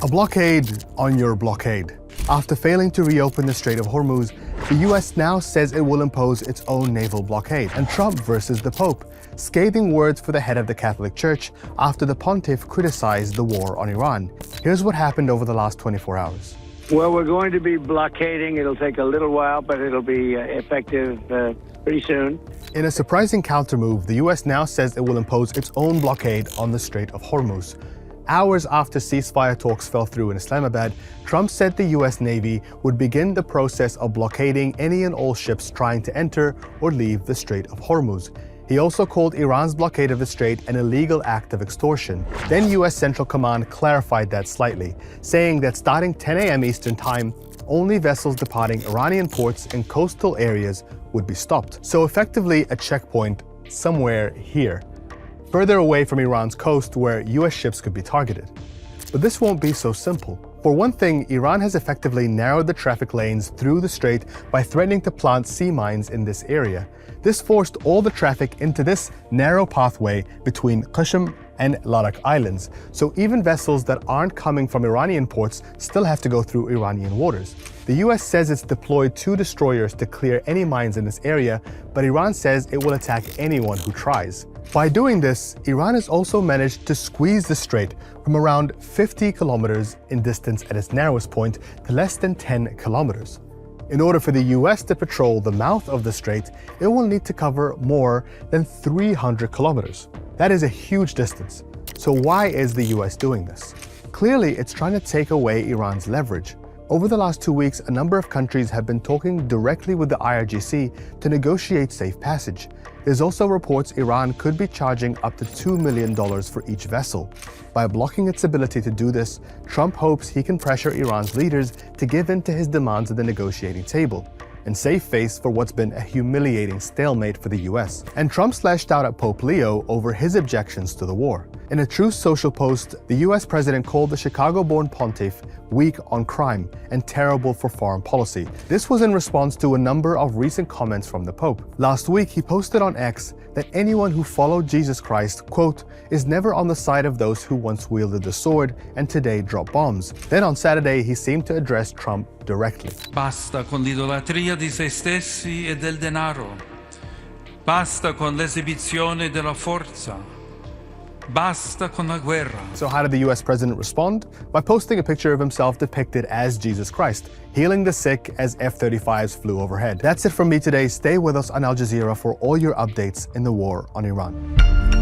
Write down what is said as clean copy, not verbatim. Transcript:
A blockade on your blockade. After failing to reopen the Strait of Hormuz, the US now says it will impose its own naval blockade. And Trump versus the Pope. Scathing words for the head of the Catholic Church after the pontiff criticized the war on Iran. Here's what happened over the last 24 hours. Well, we're going to be blockading. It'll take a little while, but it'll be effective pretty soon. In a surprising countermove, the US now says it will impose its own blockade on the Strait of Hormuz. Hours after ceasefire talks fell through in Islamabad, Trump said the US Navy would begin the process of blockading any and all ships trying to enter or leave the Strait of Hormuz. He also called Iran's blockade of the strait an illegal act of extortion. Then US Central Command clarified that slightly, saying that starting 10 a.m. Eastern Time, only vessels departing Iranian ports and coastal areas would be stopped. So effectively a checkpoint somewhere here, further away from Iran's coast where US ships could be targeted. But this won't be so simple. For one thing, Iran has effectively narrowed the traffic lanes through the strait by threatening to plant sea mines in this area. This forced all the traffic into this narrow pathway between Qashm and Larak Islands, so even vessels that aren't coming from Iranian ports still have to go through Iranian waters. The US says it's deployed 2 destroyers to clear any mines in this area, but Iran says it will attack anyone who tries. By doing this, Iran has also managed to squeeze the strait from around 50 kilometers in distance at its narrowest point to less than 10 kilometers. In order for the US to patrol the mouth of the strait, it will need to cover more than 300 kilometers. That is a huge distance. So why is the US doing this? Clearly, it's trying to take away Iran's leverage. Over the last 2 weeks, a number of countries have been talking directly with the IRGC to negotiate safe passage. There's also reports Iran could be charging up to $2 million for each vessel. By blocking its ability to do this, Trump hopes he can pressure Iran's leaders to give in to his demands at the negotiating table and save face for what's been a humiliating stalemate for the US. And Trump slashed out at Pope Leo over his objections to the war. In a Truth Social post, the US president called the Chicago-born pontiff weak on crime and terrible for foreign policy. This was in response to a number of recent comments from the Pope. Last week, he posted on X that anyone who followed Jesus Christ, quote, is never on the side of those who once wielded the sword and today drop bombs. Then on Saturday, he seemed to address Trump directly. Basta con l'idolatria di se stessi e del denaro. Basta con l'esibizione della forza. Basta con la guerra. So how did the US president respond? By posting a picture of himself depicted as Jesus Christ, healing the sick as F-35s flew overhead. That's it from me today. Stay with us on Al Jazeera for all your updates in the war on Iran.